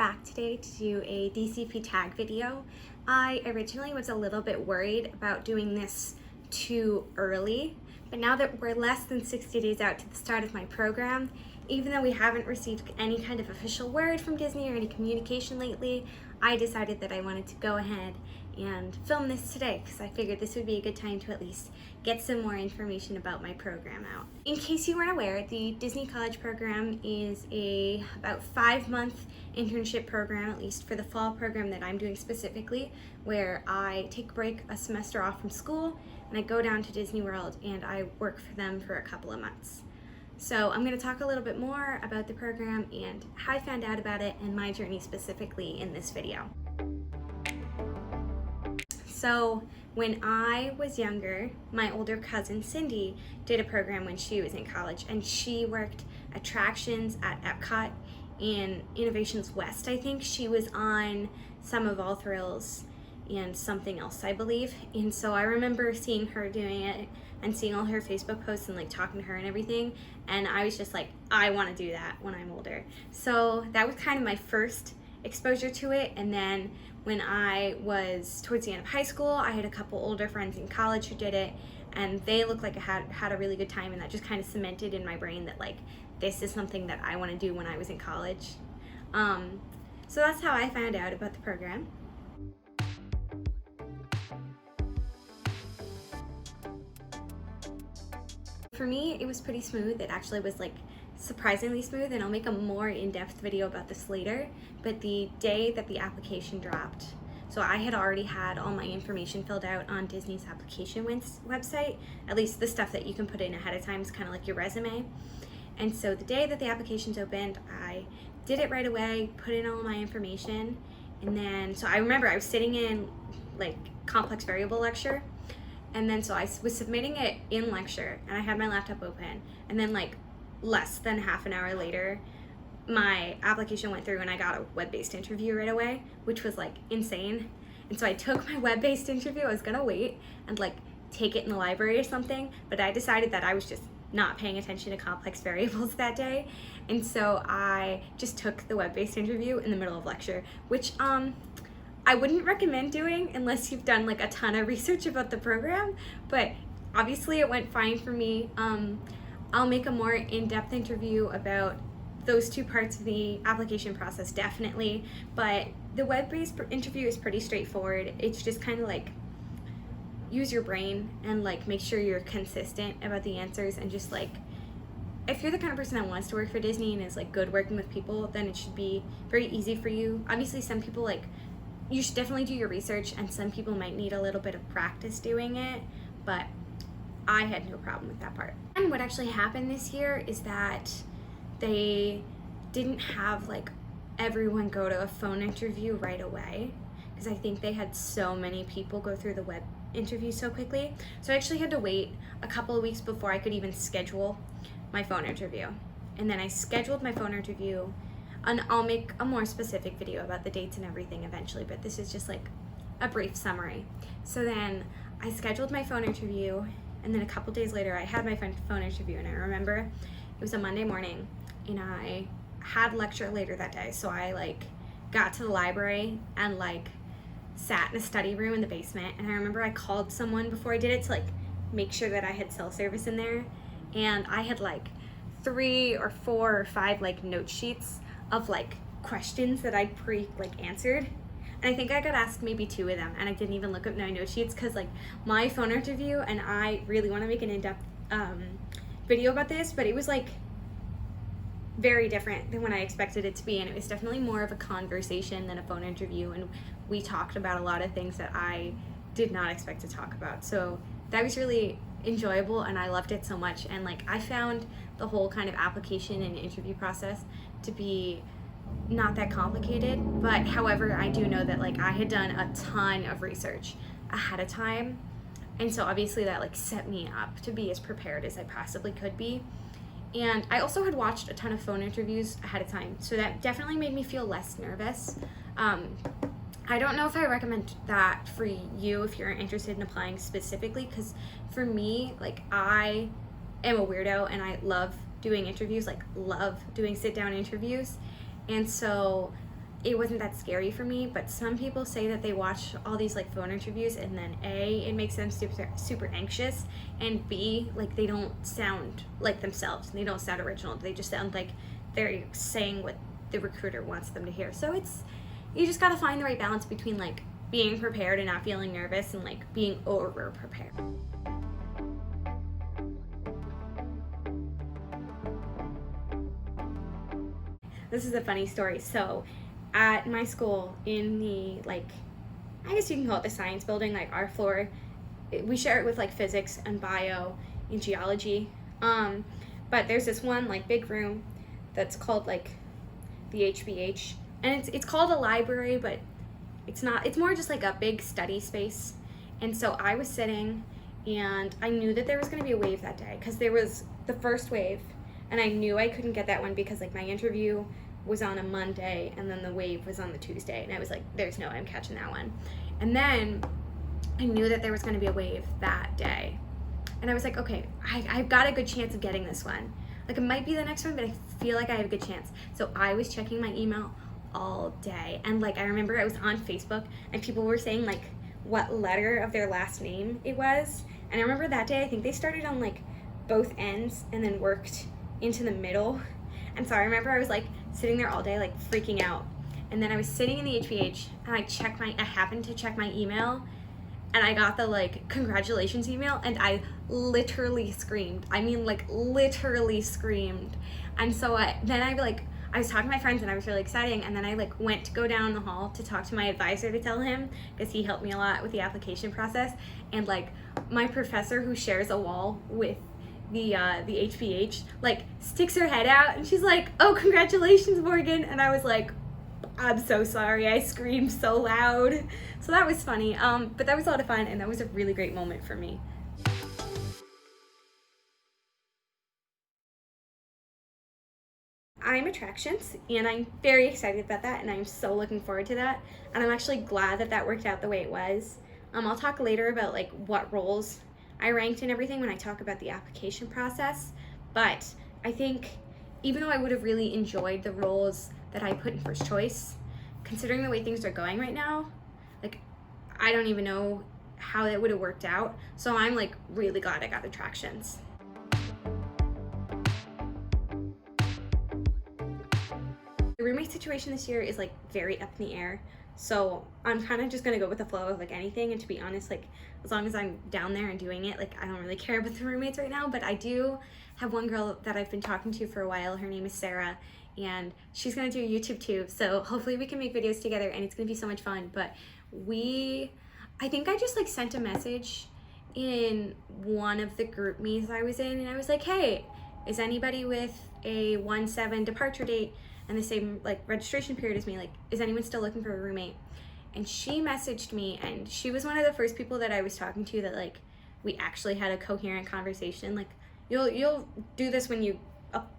back today to do a DCP Tag video. I originally was a little bit worried about doing this too early, but now that we're less than 60 days out to the start of my program, even though we haven't received any kind of official word from Disney or any communication lately, I decided that I wanted to go ahead and film this today because I figured this would be a good time to at least get some more information about my program out. In case you weren't aware, the Disney College program is a about 5-month internship program, at least for the fall program that I'm doing specifically, where I take a break, a semester off from school, and I go down to Disney World and I work for them for a couple of months. So I'm going to talk a little bit more about the program and how I found out about it and my journey specifically in this video. So when I was younger, my older cousin Cindy did a program when she was in college, and she worked attractions at Epcot in Innovations West. I think she was on Some of All Thrills and something else, I believe. And so I remember seeing her doing it and seeing all her Facebook posts and like talking to her and everything, and I was just like, I want to do that when I'm older. So that was kind of my first exposure to it. And then when I was towards the end of high school, I had a couple older friends in college who did it, and they looked like I had a really good time, and that just kind of cemented in my brain that like this is something that I want to do when I was in college. So that's how I found out about the program. For me, it was pretty smooth. It actually was like surprisingly smooth, and I'll make a more in-depth video about this later. But the day that the application dropped, so I had already had all my information filled out on Disney's application website, at least the stuff that you can put in ahead of time is kind of like your resume. And so the day that the applications opened, I did it right away, put in all my information, and then, so I remember I was sitting in like complex variable lecture, and then so I was submitting it in lecture, and I had my laptop open, and then like less than half an hour later, my application went through and I got a web-based interview right away, which was like insane. And so I took my web-based interview. I was gonna wait and like take it in the library or something, but I decided that I was just not paying attention to complex variables that day. And so I just took the web-based interview in the middle of lecture, which I wouldn't recommend doing unless you've done like a ton of research about the program, but obviously it went fine for me. I'll make a more in-depth interview about those two parts of the application process, definitely, but the web-based interview is pretty straightforward. It's just kind of like use your brain and like make sure you're consistent about the answers, and just like if you're the kind of person that wants to work for Disney and is like good working with people, then it should be very easy for you. Obviously some people, like, you should definitely do your research, and some people might need a little bit of practice doing it, but I had no problem with that part. And what actually happened this year is that they didn't have like everyone go to a phone interview right away, because I think they had so many people go through the web interview so quickly. So I actually had to wait a couple of weeks before I could even schedule my phone interview. And then I scheduled my phone interview, and I'll make a more specific video about the dates and everything eventually, but this is just like a brief summary. So then I scheduled my phone interview, and then a couple days later I had my phone interview, and I remember it was a Monday morning and I had lecture later that day. So I like got to the library and like sat in a study room in the basement, and I remember I called someone before I did it to like make sure that I had cell service in there, and I had like 3 or 4 or 5 like note sheets of like questions that I'd answered. And I think I got asked maybe 2 of them, and I didn't even look up my note sheets because like my phone interview, and I really want to make an in-depth video about this, but it was like very different than what I expected it to be, and it was definitely more of a conversation than a phone interview, and we talked about a lot of things that I did not expect to talk about. So that was really enjoyable, and I loved it so much, and like I found the whole kind of application and interview process to be not that complicated. But however, I do know that like I had done a ton of research ahead of time, and so obviously that like set me up to be as prepared as I possibly could be. And I also had watched a ton of phone interviews ahead of time, so that definitely made me feel less nervous. I don't know if I recommend that for you if you're interested in applying specifically, because for me, like, I am a weirdo and I love doing interviews, like love doing sit-down interviews. And so it wasn't that scary for me. But some people say that they watch all these like phone interviews and then A, it makes them super anxious, and B, like they don't sound like themselves. They don't sound original. They just sound like they're saying what the recruiter wants them to hear. So you just gotta find the right balance between like being prepared and not feeling nervous and like being over prepared. This is a funny story. So at my school, in the like, I guess you can call it the science building, like our floor, we share it with like physics and bio and geology. But there's this one like big room that's called like the HBH, and it's called a library, but it's not. It's more just like a big study space. And so I was sitting, and I knew that there was going to be a wave that day because there was the first wave, and I knew I couldn't get that one because like my interview was on a Monday and then the wave was on the Tuesday, and I was like, there's no way I'm catching that one. And then I knew that there was going to be a wave that day, and I was like, okay, I've got a good chance of getting this one. Like it might be the next one, but I feel like I have a good chance. So I was checking my email all day, and like I remember I was on Facebook and people were saying like what letter of their last name it was, and I remember that day I think they started on like both ends and then worked into the middle. And so I remember I was like sitting there all day like freaking out, and then I was sitting in the HBH and I happened to check my email, and I got the like congratulations email, and I literally screamed. I mean like literally screamed. And so then I was talking to my friends and I was really excited, and then I like went to go down the hall to talk to my advisor to tell him, because he helped me a lot with the application process. And like my professor, who shares a wall with the HBH, like sticks her head out and she's like, "Oh, congratulations, Morgan." And I was like, "I'm so sorry, I screamed so loud." So that was funny, but that was a lot of fun, and that was a really great moment for me. I'm attractions, and I'm very excited about that, and I'm so looking forward to that, and I'm actually glad that that worked out the way it was. I'll talk later about like what roles I ranked and everything when I talk about the application process, but I think even though I would have really enjoyed the roles that I put in first choice, considering the way things are going right now, like I don't even know how that would have worked out. So I'm like really glad I got attractions. The roommate situation this year is like very up in the air, so I'm kind of just gonna go with the flow of like anything. And to be honest, like as long as I'm down there and doing it, like I don't really care about the roommates right now. But I do have one girl that I've been talking to for a while. Her name is Sarah, and she's gonna do YouTube too, so hopefully we can make videos together, and it's gonna be so much fun. But I think I just like sent a message in one of the group meets I was in, and I was like, hey, is anybody with a 1/7 departure date and the same like registration period as me, like is anyone still looking for a roommate? And she messaged me, and she was one of the first people that I was talking to that like we actually had a coherent conversation. Like you'll do this when you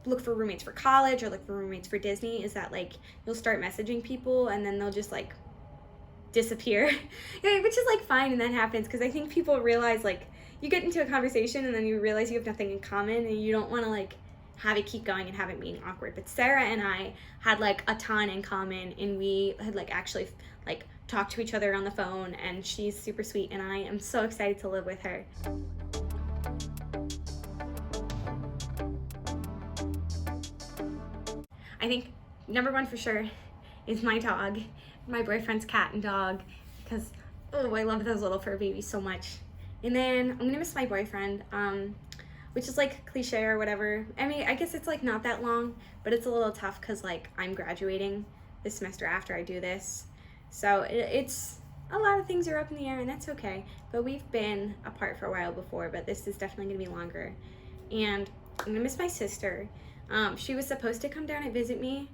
look for roommates for college or look for roommates for Disney, is that like you'll start messaging people and then they'll just like disappear. Yeah, which is like fine, and that happens because I think people realize like you get into a conversation and then you realize you have nothing in common, and you don't want to like have it keep going and have it being awkward. But Sarah and I had like a ton in common, and we had like actually like talked to each other on the phone, and she's super sweet, and I am so excited to live with her. I think number one for sure is my dog, my boyfriend's cat and dog, because oh, I love those little fur babies so much. And then I'm gonna miss my boyfriend, which is like cliche or whatever. I mean, I guess it's like not that long, but it's a little tough because like I'm graduating this semester after I do this. So it's a lot of things are up in the air, and that's okay. But we've been apart for a while before, but this is definitely gonna be longer. And I'm gonna miss my sister. She was supposed to come down and visit me,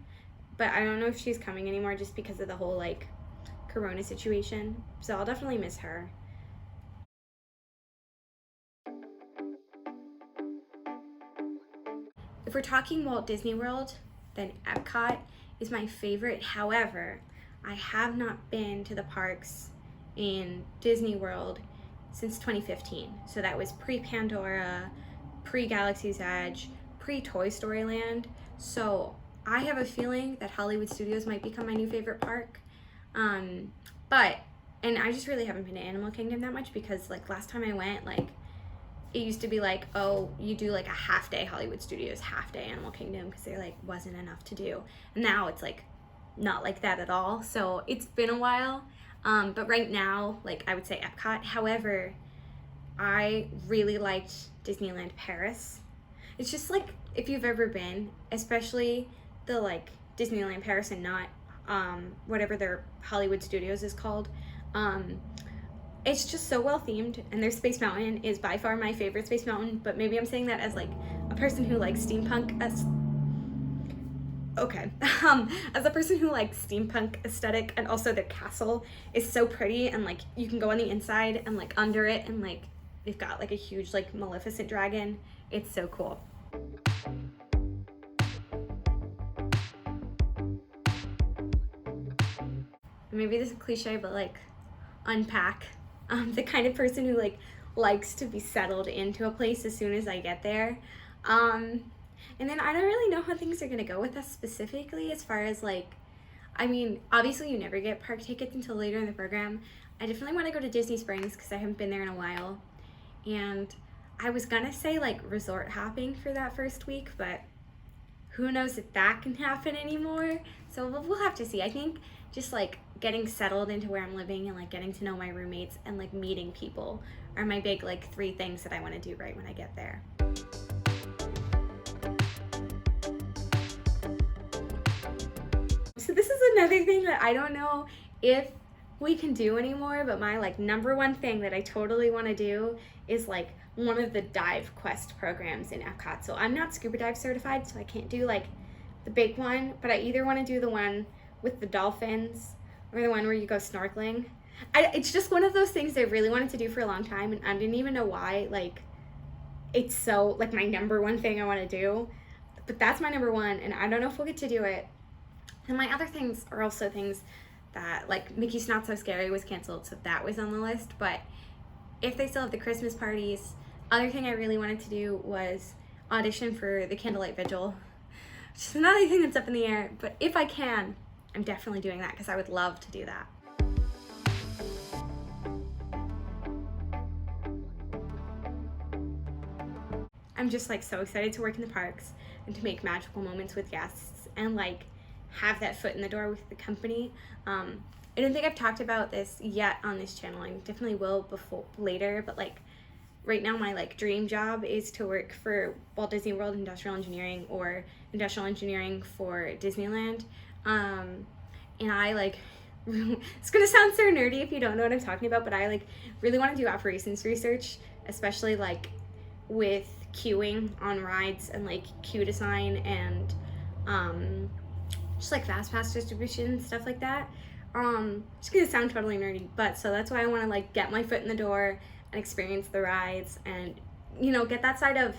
but I don't know if she's coming anymore just because of the whole like corona situation. So I'll definitely miss her. If we're talking Walt Disney World, then Epcot is my favorite. However, I have not been to the parks in Disney World since 2015. So that was pre-Pandora, pre-Galaxy's Edge, pre-Toy Story Land. So I have a feeling that Hollywood Studios might become my new favorite park. And I just really haven't been to Animal Kingdom that much because like last time I went, like it used to be like, oh, you do like a half day Hollywood Studios, half day Animal Kingdom, because there like wasn't enough to do. And now it's like not like that at all. So it's been a while. But right now, like I would say Epcot. However, I really liked Disneyland Paris. It's just like, if you've ever been, especially the like Disneyland Paris and not whatever their Hollywood Studios is called, it's just so well themed, and their Space Mountain is by far my favorite Space Mountain, but maybe I'm saying that as like a person who likes steampunk as a person who likes steampunk aesthetic, and also their castle is so pretty, and like you can go on the inside and like under it, and like they've got like a huge like Maleficent dragon. It's so cool. Maybe this is cliche, but like unpack. The kind of person who like likes to be settled into a place as soon as I get there. And then I don't really know how things are gonna go with us specifically as far as like, I mean, obviously you never get park tickets until later in the program. I definitely want to go to Disney Springs because I haven't been there in a while. And I was gonna say like resort hopping for that first week, but who knows if that can happen anymore. So we'll have to see. I think just like getting settled into where I'm living and like getting to know my roommates and like meeting people are my big like 3 things that I want to do right when I get there. So this is another thing that I don't know if we can do anymore, but my like number 1 thing that I totally want to do is like one of the dive quest programs in Epcot. So I'm not scuba dive certified, so I can't do like the big one, but I either want to do the one with the dolphins or the one where you go snorkeling. It's just one of those things I really wanted to do for a long time, and I didn't even know why. Like, it's so like my number 1 thing I want to do, but that's my number 1, and I don't know if we'll get to do it. And my other things are also things that, like Mickey's Not So Scary was canceled, so that was on the list. But if they still have the Christmas parties, other thing I really wanted to do was audition for the Candlelight Vigil, which is another thing that's up in the air. But if I can, I'm definitely doing that because I would love to do that. I'm just like so excited to work in the parks and to make magical moments with guests and like have that foot in the door with the company. I don't think I've talked about this yet on this channel. I definitely will later, but like right now my like dream job is to work for Walt Disney World Industrial Engineering or Industrial Engineering for Disneyland. And I like, it's gonna sound so nerdy if you don't know what I'm talking about, but I like really want to do operations research, especially like with queuing on rides and like queue design and just like fast pass distribution, stuff like that. It's gonna sound totally nerdy, but so that's why I want to like get my foot in the door and experience the rides and, you know, get that side of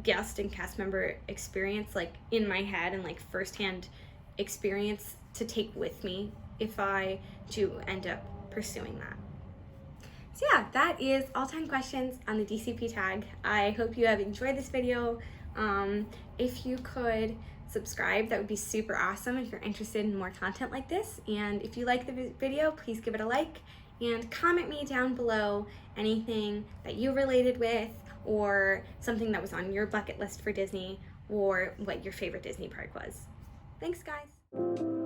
guest and cast member experience like in my head and like firsthand experience to take with me if I do end up pursuing that. So yeah, that is all 10 questions on the DCP tag. I hope you have enjoyed this video. If you could subscribe, that would be super awesome if you're interested in more content like this. And if you like the video, please give it a like and comment me down below anything that you related with or something that was on your bucket list for Disney or what your favorite Disney park was. Thanks, guys.